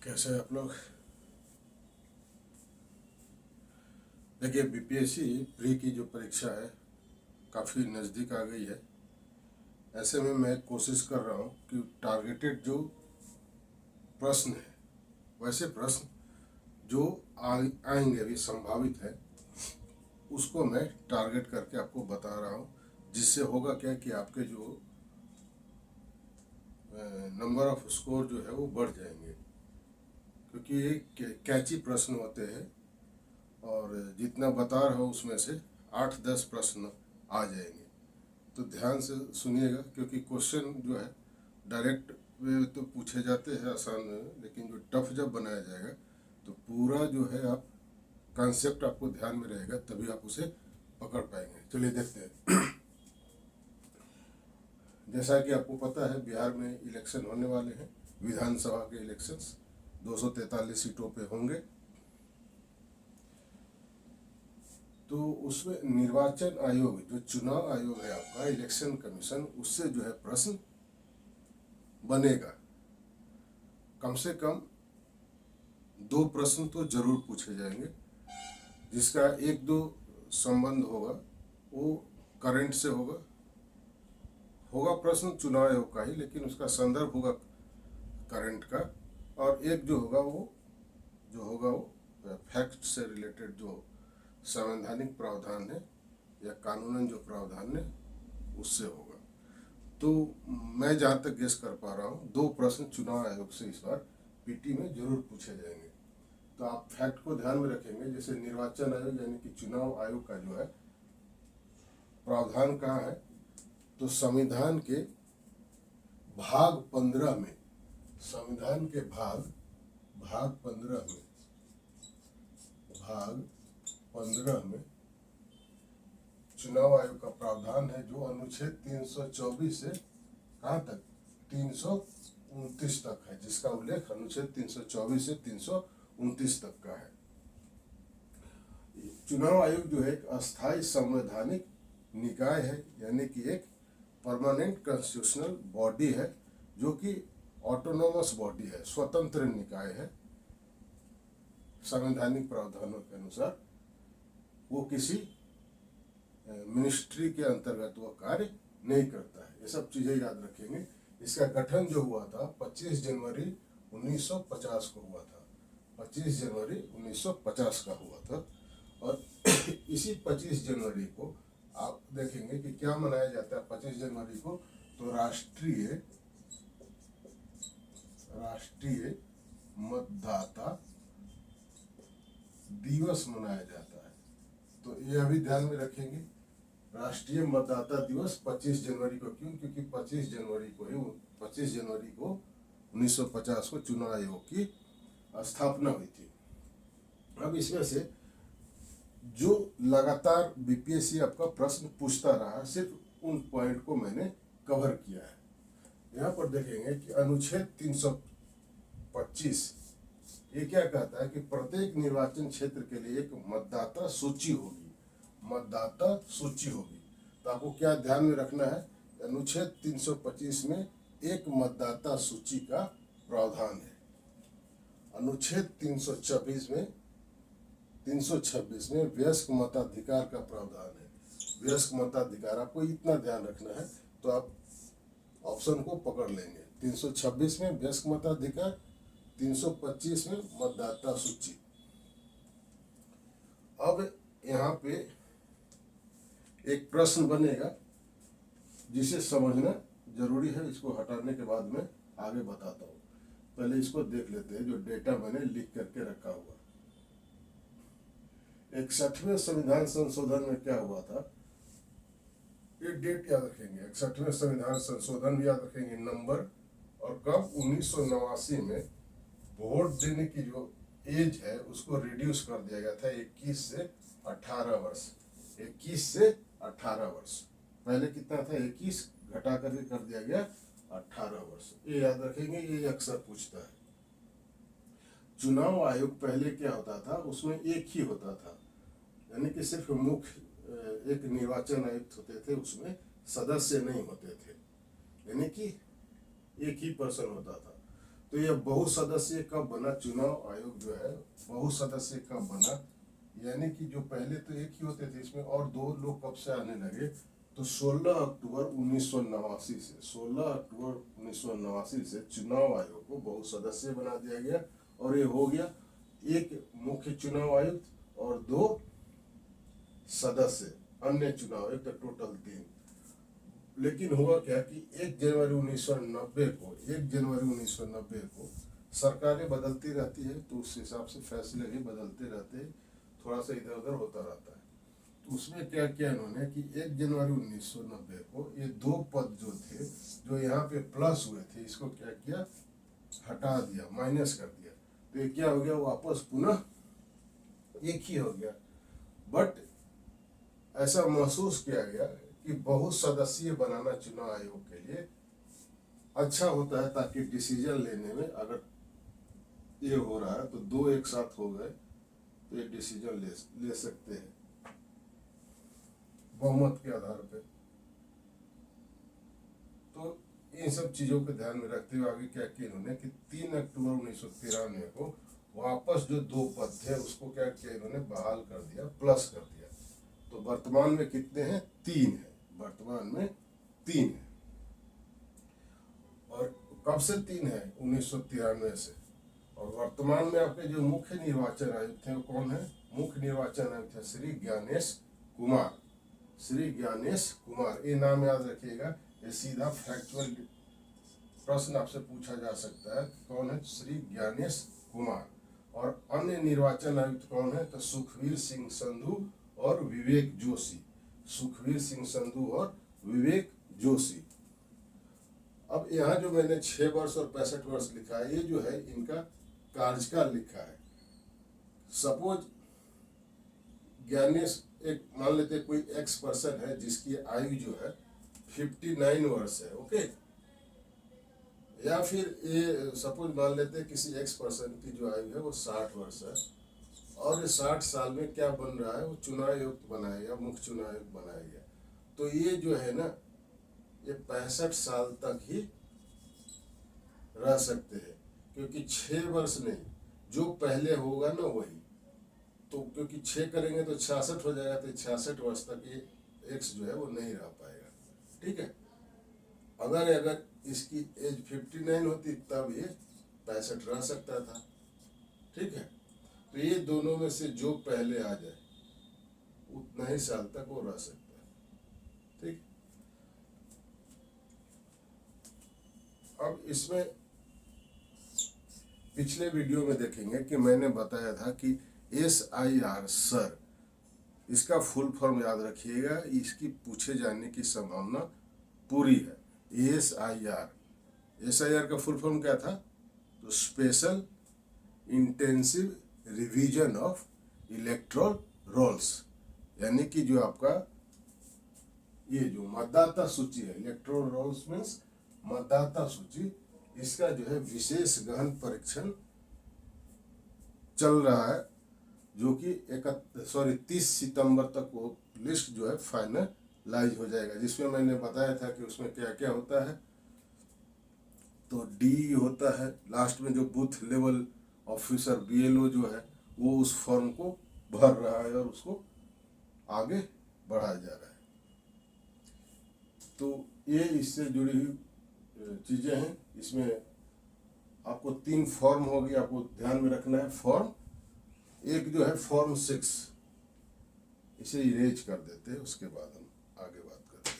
कैसे आप लोग। देखिए, बीपीएससी प्री की जो परीक्षा है काफ़ी नज़दीक आ गई है। ऐसे में मैं कोशिश कर रहा हूँ कि टारगेटेड जो प्रश्न है, वैसे प्रश्न जो आएंगे, अभी संभावित है, उसको मैं टारगेट करके आपको बता रहा हूँ। जिससे होगा क्या कि आपके जो नंबर ऑफ स्कोर जो है वो बढ़ जाएंगे, क्योंकि ये कैची प्रश्न होते हैं और जितना बता रहा हूँ उसमें से 8-10 प्रश्न आ जाएंगे। तो ध्यान से सुनिएगा, क्योंकि क्वेश्चन जो है डायरेक्ट वे तो पूछे जाते हैं आसान में, लेकिन जो टफ जब बनाया जाएगा तो पूरा जो है आप कॉन्सेप्ट आपको ध्यान में रहेगा, तभी आप उसे पकड़ पाएंगे। चलिए देखते हैं। जैसा कि आपको पता है, बिहार में इलेक्शन होने वाले हैं, विधानसभा के इलेक्शंस 243 सीटों पे होंगे। तो उसमें निर्वाचन आयोग, जो चुनाव आयोग है आपका, इलेक्शन कमीशन, उससे जो है प्रश्न बनेगा। कम से कम 2 प्रश्न तो जरूर पूछे जाएंगे, जिसका 1-2 संबंध होगा, वो करंट से होगा प्रश्न चुनाव आयोग का ही, लेकिन उसका संदर्भ होगा करंट का। और एक जो होगा वो फैक्ट से रिलेटेड, जो संवैधानिक प्रावधान है या कानूनन जो प्रावधान है, उससे होगा। तो मैं जहाँ तक गेस कर पा रहा हूँ, 2 प्रश्न चुनाव आयोग से इस बार पीटी में जरूर पूछे जाएंगे। तो आप फैक्ट को ध्यान में रखेंगे। जैसे निर्वाचन आयोग यानी कि चुनाव आयोग का जो है प्रावधान कहाँ है, तो संविधान के भाग 15 में, संविधान के भाग 15 में चुनाव आयोग का प्रावधान है, जो अनुच्छेद 324 से कहाँ तक, 329 तक है, जिसका उल्लेख अनुच्छेद 324 से 329 तक का है। चुनाव आयोग जो है एक अस्थायी संवैधानिक निकाय है, यानी कि एक परमानेंट कॉन्स्टिट्यूशनल बॉडी है, जो कि ऑटोनोमस बॉडी है, स्वतंत्र निकाय है। संवैधानिक प्रावधानों के अनुसार वो किसी मिनिस्ट्री के अंतर्गत वो कार्य नहीं करता है। ये सब चीज़ें याद रखेंगे। इसका गठन जो हुआ था 25 जनवरी 1950 को हुआ था, 25 जनवरी 1950 का हुआ था। और इसी 25 जनवरी को आप देखेंगे कि क्या मनाया जाता है 25 जनवरी को, तो राष्ट्रीय मतदाता दिवस मनाया जाता है। तो ये अभी ध्यान में रखेंगे, राष्ट्रीय मतदाता दिवस 25 जनवरी को। क्यों? क्योंकि 25 जनवरी को 1950 को चुनाव आयोग की स्थापना हुई थी। अब इसमें से जो लगातार बीपीएससी आपका प्रश्न पूछता रहा, सिर्फ उन पॉइंट को मैंने कवर किया है। यहाँ पर देखेंगे कि अनुच्छेद 325 ये क्या कहता है कि प्रत्येक निर्वाचन क्षेत्र के लिए एक मतदाता सूची होगी। तो आपको क्या ध्यान में रखना है, अनुच्छेद 325 में एक मतदाता सूची का प्रावधान है। अनुच्छेद 326 में वयस्क मताधिकार का प्रावधान है। वयस्क मताधिकार, आपको इतना ध्यान रखना है, तो आप ऑप्शन को पकड़ लेंगे। 326 में वयस्क मताधिकार, 325 में मतदाता सूची। अब यहाँ पे एक प्रश्न बनेगा जिसे समझना जरूरी है। इसको हटाने के बाद मैं आगे बताता हूँ। पहले इसको देख लेते हैं, जो डेटा मैंने लिख करके रखा हुआ। 61वें संविधान संशोधन में क्या हुआ था, ये डेट याद रखेंगे। 61वें संविधान संशोधन भी याद रखेंगे, नंबर, और कब, 1989 में वोट देने की जो एज है उसको रिड्यूस कर दिया गया था 21 से 18 वर्ष। 21 से 18 वर्ष, पहले कितना था 21, घटा करके कर दिया गया 18 वर्ष। ये याद रखेंगे, ये अक्सर पूछता है। चुनाव आयोग पहले क्या होता था, उसमें एक ही होता था, यानी कि सिर्फ मुख्य एक निर्वाचन आयुक्त होते थे, उसमें सदस्य नहीं होते थे, यानी कि एक ही पर्सन होता था। तो ये बहुसदस्यीय कब बना? चुनाव आयोग जो है बहुसदस्यीय कब बना? यानी कि जो पहले तो एक ही होते थे, इसमें और दो लोग कब से आने लगे? तो 16 अक्टूबर 1989 से, 16 अक्टूबर 1989 से चुनाव आयोग को बहुसदस्यीय बना दिया गया। और ये हो गया एक मुख्य चुनाव आयुक्त और दो सदस्य अन्य चुनाव आयुक्त, तो टोटल 3। लेकिन हुआ क्या कि 1 जनवरी 1990 को, 1 जनवरी 1990 को सरकारें बदलती रहती है, तो उस हिसाब से फैसले भी बदलते रहते हैं, थोड़ा सा इधर उधर होता रहता है। तो उसमें क्या किया इन्होंने कि 1 जनवरी 1990 को ये दो पद जो थे, जो यहाँ पे प्लस हुए थे, इसको क्या किया? हटा दिया, माइनस कर दिया। तो ये क्या हो गया? वापस पुनः एक ही हो गया। बट ऐसा महसूस किया गया कि बहुसदस्यीय बनाना चुनाव आयोग के लिए अच्छा होता है, ताकि डिसीजन लेने में अगर ये हो रहा है तो दो एक साथ हो गए तो ये डिसीजन ले सकते हैं बहुमत के आधार पे। तो इन सब चीज़ों को ध्यान में रखते हुए आगे क्या किया इन्होंने कि 3 अक्टूबर 1993 को वापस जो दो पद थे उसको क्या किया इन्होंने? बहाल कर दिया, प्लस कर दिया। तो वर्तमान में कितने हैं? 3 है। वर्तमान में 3 है। और कब से 3 है? 1993 से। और वर्तमान में आपके जो मुख्य निर्वाचन आयुक्त थे वो कौन है? मुख्य निर्वाचन आयुक्त है श्री ज्ञानेश कुमार। श्री ज्ञानेश कुमार, ये नाम याद रखिएगा, ये सीधा फैक्चुअल प्रश्न आपसे पूछा जा सकता है कौन है? श्री ज्ञानेश कुमार। और अन्य निर्वाचन आयुक्त कौन है? तो सुखवीर सिंह संधू और विवेक जोशी। सुखवीर सिंह संधू और विवेक जोशी। अब यहाँ जो मैंने 6 वर्ष और 65 वर्ष लिखा है, ये जो है इनका कार्यकाल लिखा है। सपोज ज्ञानेश, एक मान लेते कोई एक्स पर्सन है जिसकी आयु जो है 59 वर्ष है, ओके। या फिर ये सपोज मान लेते किसी एक्स पर्सन की जो आयु है वो 60 वर्ष है, और ये 60 साल में क्या बन रहा है? वो चुनाव आयुक्त बनाया गया, मुख्य चुनाव आयुक्त बनाया गया। तो ये जो है ना, ये 65 साल तक ही रह सकते हैं, क्योंकि 6 वर्ष नहीं, जो पहले होगा ना वही। तो क्योंकि 6 करेंगे तो 66 हो जाएगा, तो 66 वर्ष तक ये एक्स जो है वो नहीं रह पाएगा, ठीक है। अगर इसकी एज 59 होती तब ये 65 रह सकता था, ठीक है। तो ये दोनों में से जो पहले आ जाए उतना ही साल तक वो रह सकता है, ठीक। अब इसमें पिछले वीडियो में देखेंगे कि मैंने बताया था कि SIR सर, इसका फुल फॉर्म याद रखिएगा, इसकी पूछे जाने की संभावना पूरी है। SIR का फुल फॉर्म क्या था? तो special intensive revision of electoral rolls, यानी कि जो आपका ये जो मतदाता सूची है, इलेक्टोरल रोल्स मीन्स मतदाता सूची, इसका जो है विशेष गहन परीक्षण चल रहा है, जो कि 30 सितंबर तक वो लिस्ट जो है फाइनलाइज हो जाएगा। जिसमें मैंने बताया था कि उसमें क्या क्या होता है। तो डी होता है लास्ट में, जो बूथ लेवल ऑफिसर BLO जो है वो उस फॉर्म को भर रहा है और उसको आगे बढ़ाया जा रहा है। तो ये इससे जुड़ी हुई चीज़ें हैं। इसमें आपको 3 फॉर्म होगी, आपको ध्यान में रखना है। फॉर्म एक जो है फॉर्म 6, इसे इरेज कर देते हैं, उसके बाद हम आगे बात करते हैं।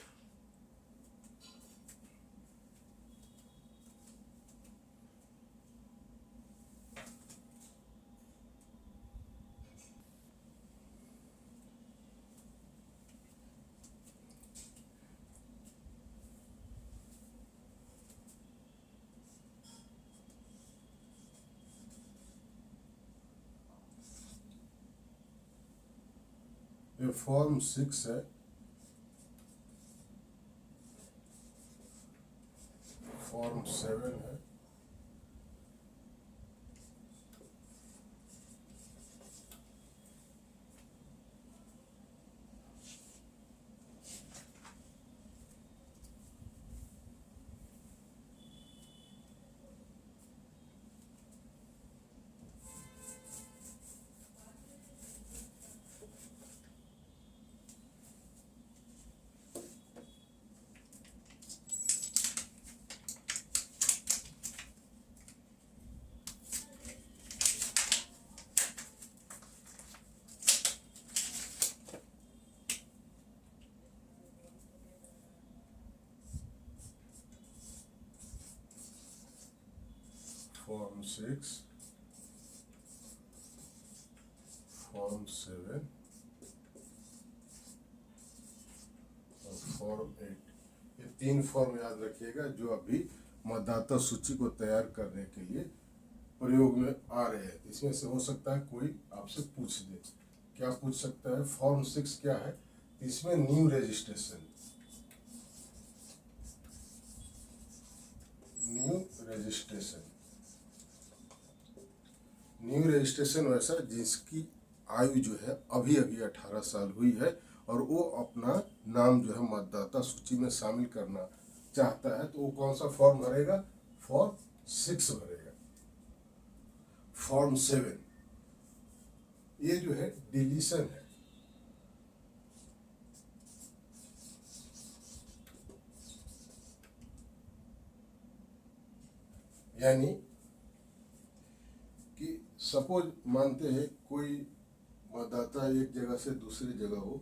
ये फॉर्म 6 है, फॉर्म 7 है, फॉर्म 6, फॉर्म 7 और फॉर्म 8। ये 3 फॉर्म याद रखिएगा जो अभी मतदाता सूची को तैयार करने के लिए प्रयोग में आ रहे हैं। इसमें से हो सकता है कोई आपसे पूछ दे। क्या पूछ सकता है? फॉर्म 6 क्या है? इसमें न्यू रजिस्ट्रेशन, न्यू रजिस्ट्रेशन वैसा जिसकी आयु जो है अभी अभी 18 साल हुई है और वो अपना नाम जो है मतदाता सूची में शामिल करना चाहता है, तो वो कौन सा फॉर्म भरेगा? फॉर्म 6 भरेगा। फॉर्म 7 ये जो है डिलीशन है, यानी कि सपोज मानते हैं कोई मतदाता एक जगह से दूसरी जगह हो,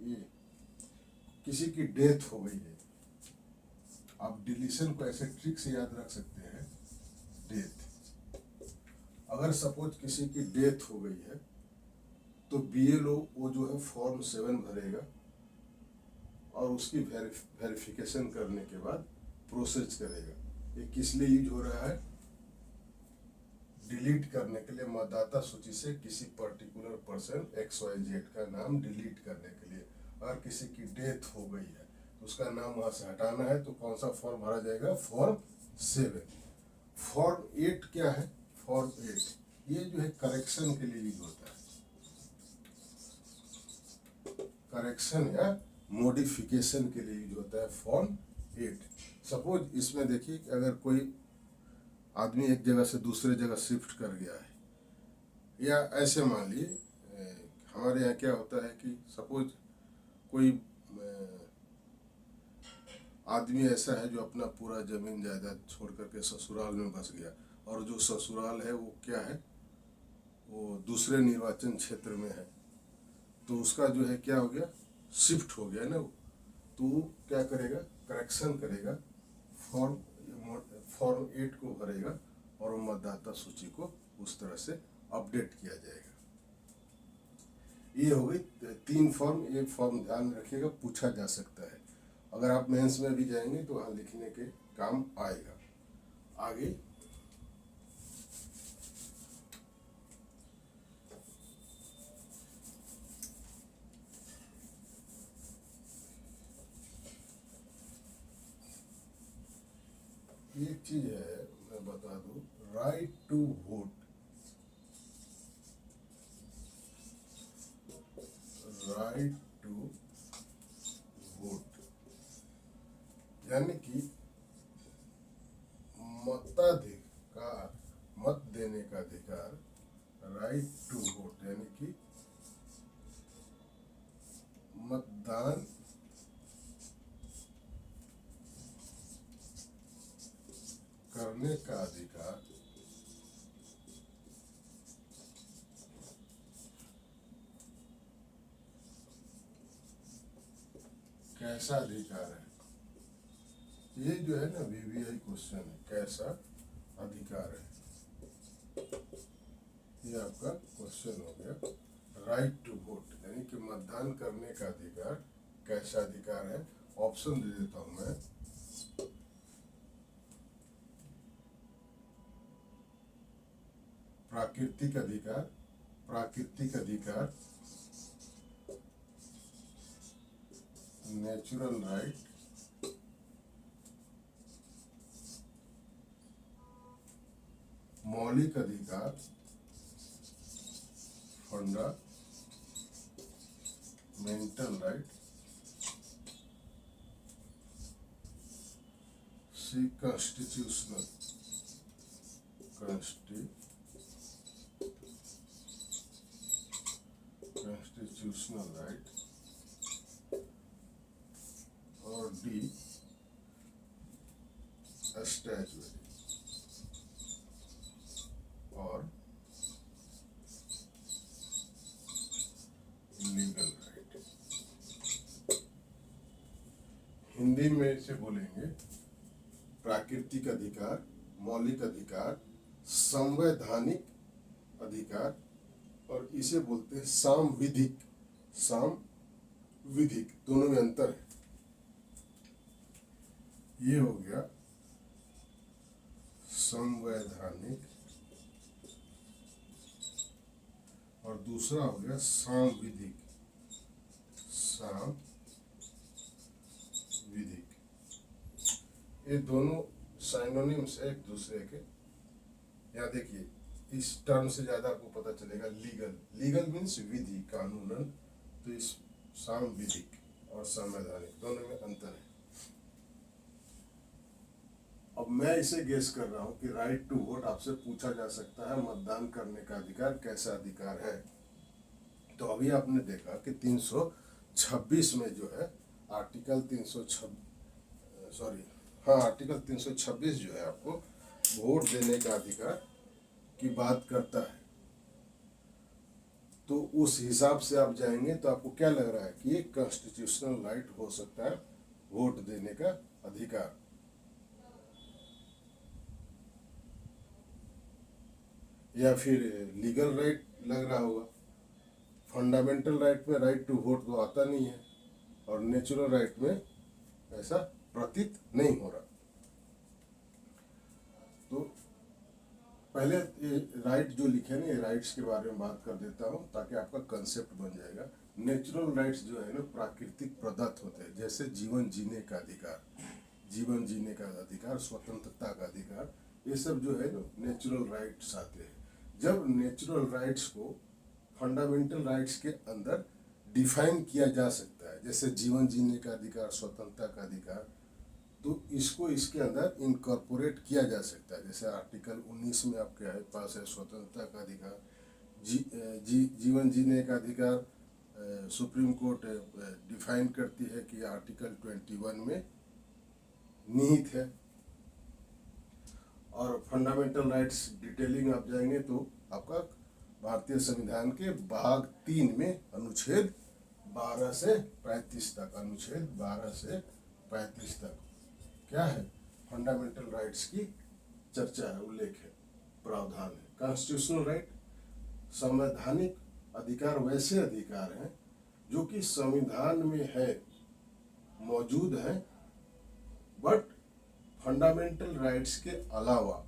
ये किसी की डेथ हो गई है। आप डिलीशन को ऐसे ट्रिक से याद रख सकते हैं, डेथ। अगर सपोज किसी की डेथ हो गई है तो बीएलओ वो जो है फॉर्म 7 भरेगा और उसकी वेरिफिकेशन करने के बाद प्रोसेस करेगा। ये किस लिए यूज हो रहा है? डिलीट करने के लिए, मतदाता सूची से किसी पर्टिकुलर पर्सन XYZ का नाम डिलीट करने के लिए। अगर किसी की डेथ हो गई है तो उसका नाम वहां से हटाना है तो कौन सा फॉर्म भरा जाएगा? फॉर्म 7। फॉर्म 8 क्या है? फॉर्म 8 ये जो है करेक्शन के लिए यूज होता है, करेक्शन या मॉडिफिकेशन के लिए यूज होता है फॉर्म 8। सपोज इसमें देखिए कि अगर कोई आदमी एक जगह से दूसरे जगह शिफ्ट कर गया है, या ऐसे मान लीजिए हमारे यहाँ क्या होता है कि सपोज कोई आदमी ऐसा है जो अपना पूरा जमीन जायदाद छोड़ करके ससुराल में बस गया, और जो ससुराल है वो क्या है? वो दूसरे निर्वाचन क्षेत्र में है, तो उसका जो है क्या हो गया? शिफ्ट हो गया ना वो। तो वो क्या करेगा? करेक्शन करेगा, फॉर्म 8 को भरेगा और वो मतदाता सूची को उस तरह से अपडेट किया जाएगा। ये हो गई 3 फॉर्म। ये फॉर्म ध्यान रखिएगा, पूछा जा सकता है। अगर आप मेंस में भी जाएंगे तो वहाँ लिखने के काम आएगा। आगे एक चीज है, मैं बता दूं, right to vote. Right to vote यानी कि मताधिकार, मत देने का अधिकार। राइट टू वोट यानी कि मतदान करने का अधिकार कैसा अधिकार है? ये जो है ना VVI क्वेश्चन है, कैसा अधिकार है, ये आपका क्वेश्चन हो गया। राइट टू वोट यानी कि मतदान करने का अधिकार कैसा अधिकार है? ऑप्शन दे देता हूं मैं। प्राकृतिक अधिकार, प्राकृतिक अधिकार, नेचुरल राइट, मौलिक अधिकार, फंडामेंटल राइट, सी कॉन्स्टिट्यूशनल राइट, और डी स्टैट्यूटरी और लीगल राइट। हिंदी में से बोलेंगे प्राकृतिक अधिकार, मौलिक अधिकार, संवैधानिक अधिकार, और इसे बोलते हैं सांविधिक। सांविधिक दोनों में अंतर है। ये हो गया संवैधानिक और दूसरा हो गया सांविधिक। सांविधिक ये दोनों साइनोनिम्स है एक दूसरे के। यहाँ देखिए, इस टर्म से ज्यादा आपको पता चलेगा लीगल। लीगल मीन्स विधि, कानूनन। तो इस सांविधिक और संवैधानिक दोनों में अंतर है। अब मैं इसे गेस कर रहा हूँ कि राइट टू वोट आपसे पूछा जा सकता है, मतदान करने का अधिकार कैसा अधिकार है। तो अभी आपने देखा कि 326 में जो है आर्टिकल 326 जो है आपको वोट देने का अधिकार की बात करता है। तो उस हिसाब से आप जाएंगे तो आपको क्या लग रहा है कि ये कॉन्स्टिट्यूशनल राइट हो सकता है, वोट देने का अधिकार। या फिर लीगल राइट लग रहा होगा। फंडामेंटल राइट में राइट टू वोट तो आता नहीं है, और नेचुरल राइट में ऐसा प्रतीत नहीं हो रहा। तो पहले ये राइट जो लिखे ना, ये राइट्स के बारे में बात कर देता हूँ ताकि आपका कंसेप्ट बन जाएगा। नेचुरल राइट्स जो है ना प्राकृतिक प्रदत्त होते हैं, जैसे जीवन जीने का अधिकार, जीवन जीने का अधिकार, स्वतंत्रता का अधिकार, ये सब जो है ना नेचुरल राइट्स आते हैं। जब नेचुरल राइट्स को फंडामेंटल राइट्स के अंदर डिफाइन किया जा सकता है, जैसे जीवन जीने का अधिकार, स्वतंत्रता का अधिकार, तो इसको इसके अंदर इनकॉर्पोरेट किया जा सकता है। जैसे आर्टिकल 19 में आपके पास है स्वतंत्रता का अधिकार, जीवन जीने का अधिकार सुप्रीम कोर्ट डिफाइन करती है कि आर्टिकल 21 में निहित है। और फंडामेंटल राइट्स डिटेलिंग आप जाएंगे तो आपका भारतीय संविधान के भाग 3 में अनुच्छेद 12 से 35 तक, अनुच्छेद 12 से 35 तक क्या है, फंडामेंटल राइट्स की चर्चा है, उल्लेख है, प्रावधान है। कॉन्स्टिट्यूशनल राइट, संवैधानिक अधिकार वैसे अधिकार हैं जो कि संविधान में है, मौजूद है, बट फंडामेंटल राइट्स के अलावा,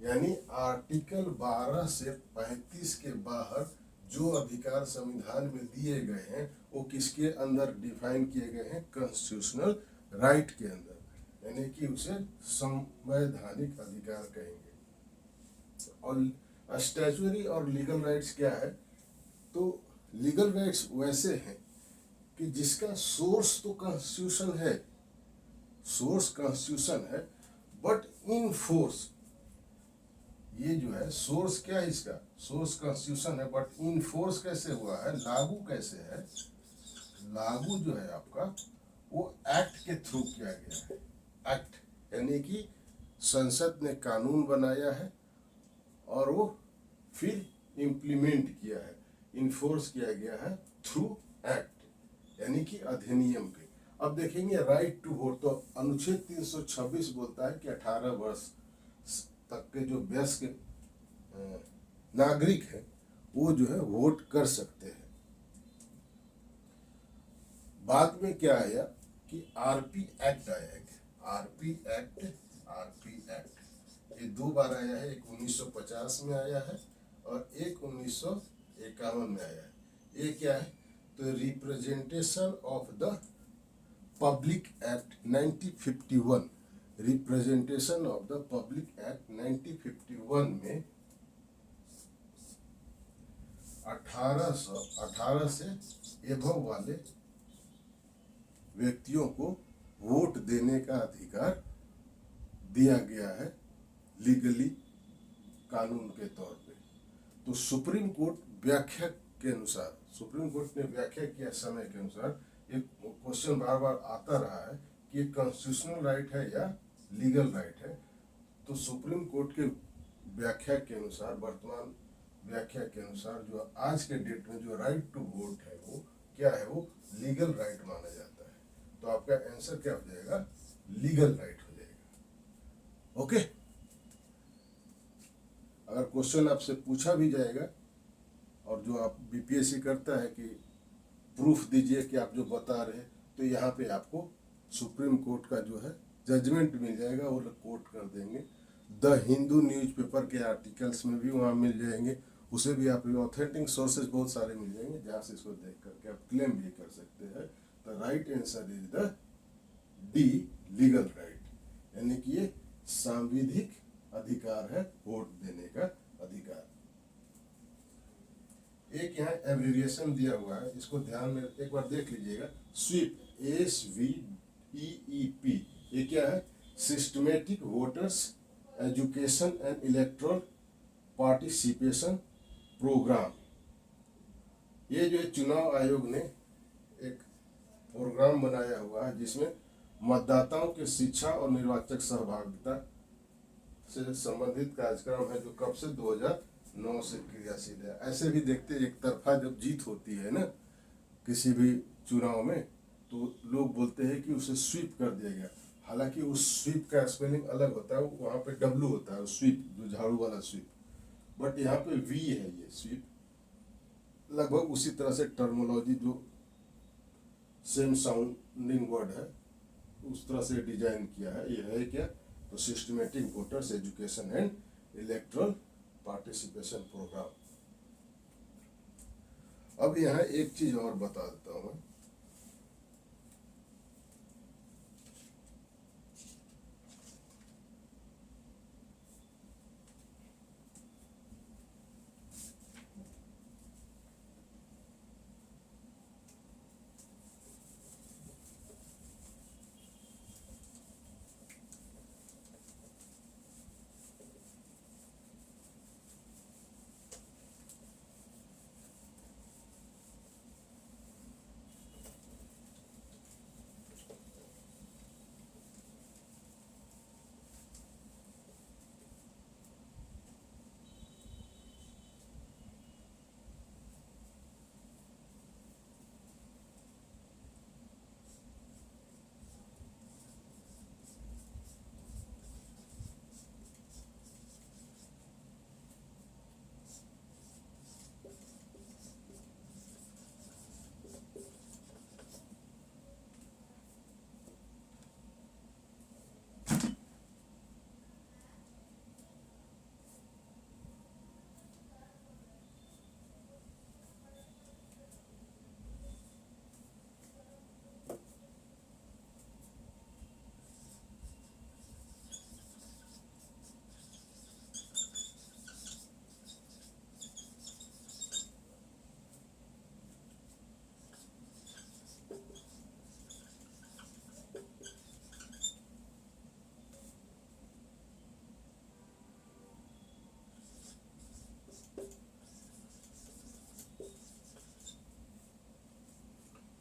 यानी आर्टिकल 12 से 35 के बाहर जो अधिकार संविधान में दिए गए हैं वो किसके अंदर डिफाइन किए गए हैं, कॉन्स्टिट्यूशनल राइट के अंदर, यानी कि उसे संवैधानिक अधिकार कहेंगे। और स्टैट्यूटरी और लीगल राइट्स क्या है, तो लीगल राइट्स वैसे हैं कि जिसका सोर्स तो कॉन्स्टिट्यूशन है, सोर्स कॉन्स्टिट्यूशन है, बट इन फोर्स, ये जो है सोर्स क्या है इसका, सोर्स कॉन्स्टिट्यूशन है, बट इन फोर्स कैसे हुआ है, लागू कैसे है, लागू जो है आपका वो एक्ट के थ्रू किया गया है। एक्ट यानी कि संसद ने कानून बनाया है और वो फिर इम्प्लीमेंट किया है, इन्फोर्स किया गया है थ्रू एक्ट, यानी कि अधिनियम के। अब देखेंगे राइट टू वोट, तो अनुच्छेद 326 बोलता है कि 18 वर्ष तक के जो वयस्क नागरिक है वो जो है वोट कर सकते हैं। बाद में क्या आया कि आरपी एक्ट आया, आरपी एक्ट, ये 2 बार आया है, एक 1950 में आया है और एक 1951 में आया है। ये क्या है, तो representation of the public act 1951, representation of the public act 1951 में 18 से एबव वाले व्यक्तियों को वोट देने का अधिकार दिया गया है लीगली, कानून के तौर पे। तो सुप्रीम कोर्ट व्याख्या के अनुसार, सुप्रीम कोर्ट ने व्याख्या किया समय के अनुसार, एक क्वेश्चन बार बार आता रहा है कि ये कॉन्स्टिट्यूशनल राइट है या लीगल राइट है। तो सुप्रीम कोर्ट के व्याख्या के अनुसार, वर्तमान व्याख्या के अनुसार, जो आज के डेट में जो राइट टू वोट है वो क्या है, वो लीगल राइट माना जाता है। तो आपका आंसर क्या हो जाएगा, लीगल राइट हो जाएगा। ओके। अगर क्वेश्चन आपसे पूछा भी जाएगा और जो आप बीपीएससी करता है कि प्रूफ दीजिए कि आप जो बता रहे हैं, तो यहाँ पे आपको सुप्रीम कोर्ट का जो है जजमेंट मिल जाएगा, वो लोग कोर्ट कर देंगे। द हिंदू न्यूज़पेपर के आर्टिकल्स में भी वहाँ मिल जाएंगे, उसे भी आप ऑथेंटिक सोर्सेज बहुत सारे मिल जाएंगे जहाँ से इसको देख करके आप क्लेम भी कर सकते हैं। The right answer is the D, legal right, यानी कि ये सांविधिक अधिकार है, वोट देने का अधिकार। एक यहाँ एब्रिविएशन दिया हुआ है, इसको ध्यान में एक बार देख लीजिएगा। स्वीप, SVEEP, ये क्या है? Systematic voters education and electoral participation programme. ये जो चुनाव आयोग ने एक प्रोग्राम बनाया हुआ है जिसमें मतदाताओं की शिक्षा और निर्वाचक सहभागिता से संबंधित कार्यक्रम है, जो कब से 2009 से क्रियाशील है। ऐसे भी देखते एक तरफा जब जीत होती है ना किसी भी चुनाव में, तो लोग बोलते हैं कि उसे स्वीप कर दिया गया। हालांकि उस स्वीप का स्पेलिंग अलग होता है, वहाँ पे W होता है, स्वीप जो झाड़ू वाला स्वीप, बट यहाँ पे V है। ये स्वीप लगभग उसी तरह से टर्मोलॉजी जो सेम साउंडिंग वर्ड है उस तरह से डिजाइन किया है। ये है क्या? तो systematic voters education and electoral participation programme. अब यहाँ एक चीज और बता देता हूँ।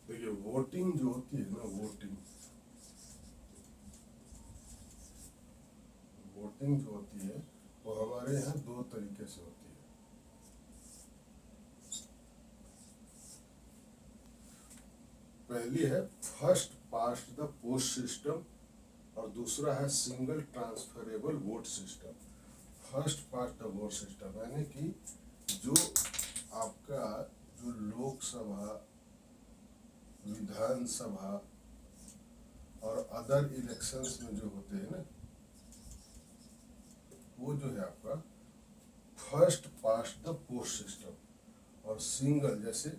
देखिए वोटिंग जो होती है ना, वोटिंग जो होती है वो हमारे यहाँ दो तरीके से होती है। पहली है first past the post system और दूसरा है single transferable vote system. First past the vote system यानी कि जो आपका जो लोकसभा, विधानसभा और अदर इलेक्शंस में जो होते हैं ना, वो जो है आपका first past the post system. और सिंगल जैसे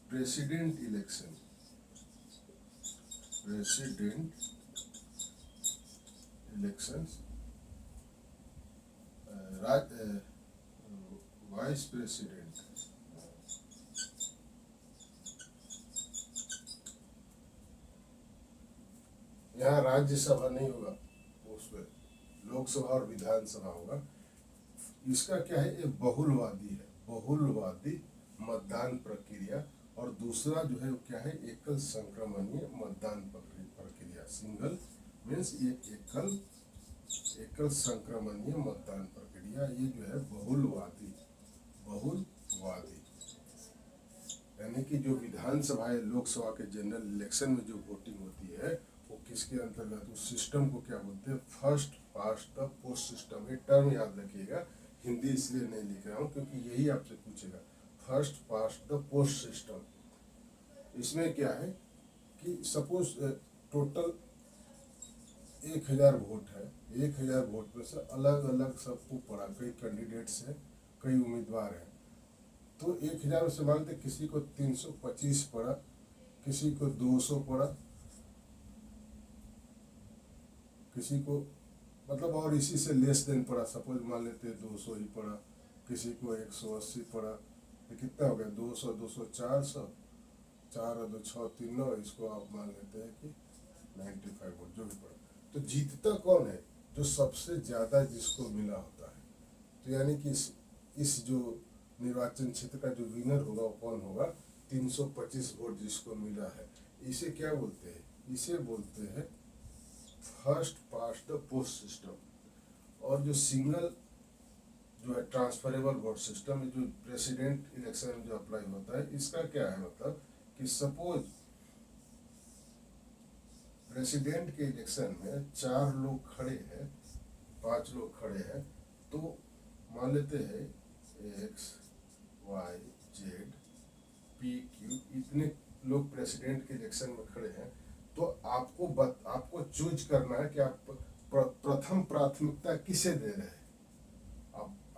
प्रेसिडेंट इलेक्शन, वाइस प्रेसिडेंट, यहाँ राज्यसभा नहीं होगा, उसमें लोकसभा और विधानसभा होगा। इसका क्या है? ये बहुलवादी है, बहुलवादी मतदान प्रक्रिया। और दूसरा जो है वो क्या है? एकल संक्रमणीय मतदान प्रक्रिया। सिंगल मीन्स ये एकल संक्रमणीय मतदान प्रक्रिया। ये जो है बहुलवादी यानी कि जो विधानसभा या लोकसभा के जनरल इलेक्शन में जो वोटिंग होती है वो किसके अंतर्गत, उस सिस्टम को क्या बोलते हैं, first past the post system. ये टर्म याद रखिएगा, हिंदी इसलिए नहीं लिख रहा हूँ क्योंकि यही आपसे पूछेगा, first past the post system. इसमें क्या है कि सपोज टोटल 1000 वोट है, 1000 वोट में से अलग अलग सबको पड़ा, कई कैंडिडेट्स हैं, कई उम्मीदवार हैं, तो 1000 में से मानते किसी को 325 पड़ा, किसी को 200 पड़ा, किसी को मतलब और इसी से लेस देन पड़ा, सपोज मान लेते 200 ही पड़ा, किसी को 180 पड़ा, तो कितना हो गया 200 200 400, 4 और 2 6 3, इसको आप मान लेते हैं कि 95 वोट जो भी पड़ा। तो जीतता कौन है, जो सबसे ज़्यादा जिसको मिला होता है। तो यानी कि इस जो निर्वाचन क्षेत्र का जो विनर होगा वो कौन होगा, 325 वोट जिसको मिला है। इसे क्या बोलते हैं, इसे बोलते हैं first past the post system. और जो सिंगल जो है ट्रांसफरेबल वोट सिस्टम, जो प्रेसिडेंट इलेक्शन में जो अप्लाई होता है, इसका क्या है मतलब कि सपोज प्रेसिडेंट के इलेक्शन में 4 लोग खड़े हैं, 5 लोग खड़े हैं, तो मान लेते हैं X Y Z P Q इतने लोग प्रेसिडेंट के इलेक्शन में खड़े हैं। तो आपको चूज करना है कि आप प्रथम प्राथमिकता किसे दे रहे हैं।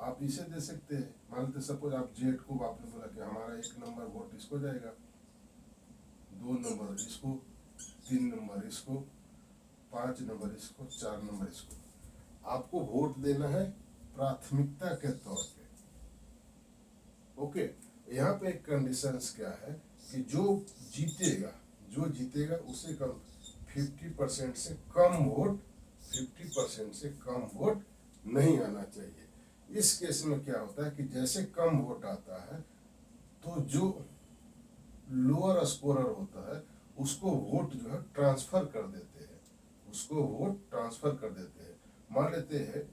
आप इसे दे सकते हैं, मान लेते सपोज आप जेड को आपने बोला कि हमारा 1 नंबर वोट इसको जाएगा, 2 नंबर इसको, 3 नंबर इसको, 5 नंबर इसको, 4 नंबर इसको। आपको वोट देना है प्राथमिकता के तौर पे। ओके, यहाँ पे एक कंडीशंस क्या है कि जो जीतेगा उसे कम 50% से कम वोट, 50% से कम वोट नहीं आना चाहिए। इस केस में क्या होता है कि जैसे कम वोट आता है तो जो लोअर स्कोरर होता है उसको वोट जो है ट्रांसफर कर देते हैं, मान लेते हैं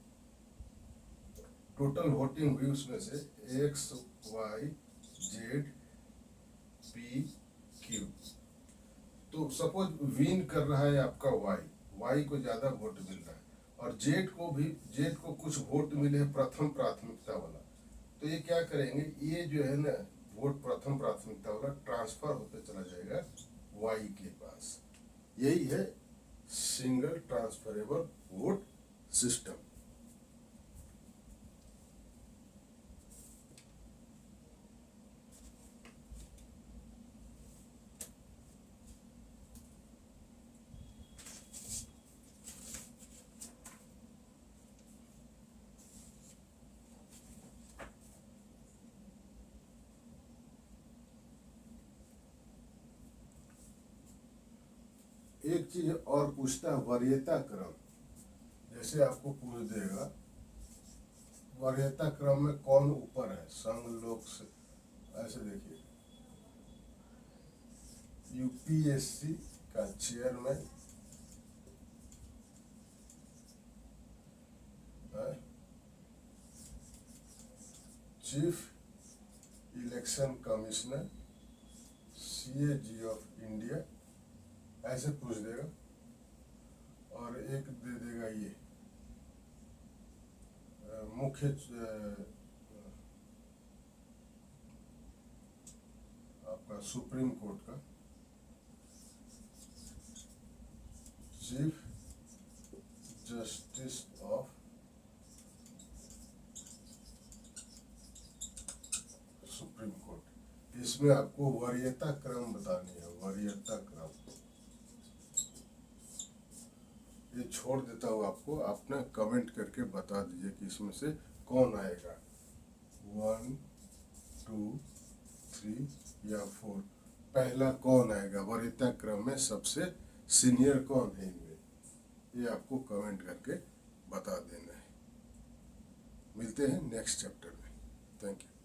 टोटल वोटिंग हुई उसमें से X Y Z P Q, तो सपोज विन कर रहा है आपका वाई को ज्यादा वोट मिल रहा है, और जेड को कुछ वोट मिले हैं प्रथम प्राथमिकता वाला। तो ये क्या करेंगे, ये जो है ना वोट प्रथम प्राथमिकता वाला ट्रांसफर होते चला जाएगा वाई के पास। यही है सिंगल ट्रांसफरेबल वोट सिस्टम। एक चीज और पूछता है वरीयता क्रम, जैसे आपको पूछ देगा वरीयता क्रम में कौन ऊपर है संघ लोक से, ऐसे देखिए यूपीएससी का chairman, chief election commissioner, CAG of India, ऐसे पूछ देगा। और एक दे देगा ये मुख्य आपका सुप्रीम कोर्ट का chief justice of supreme court. इसमें आपको वरीयता क्रम बतानी है, वरीयता क्रम। ये छोड़ देता हूँ आपको, आप ना कमेंट करके बता दीजिए कि इसमें से कौन आएगा, 1 2 3 या 4, पहला कौन आएगा वरीयता क्रम में, सबसे सीनियर कौन है इनमें, ये आपको कमेंट करके बता देना है। मिलते हैं नेक्स्ट चैप्टर में। Thank you.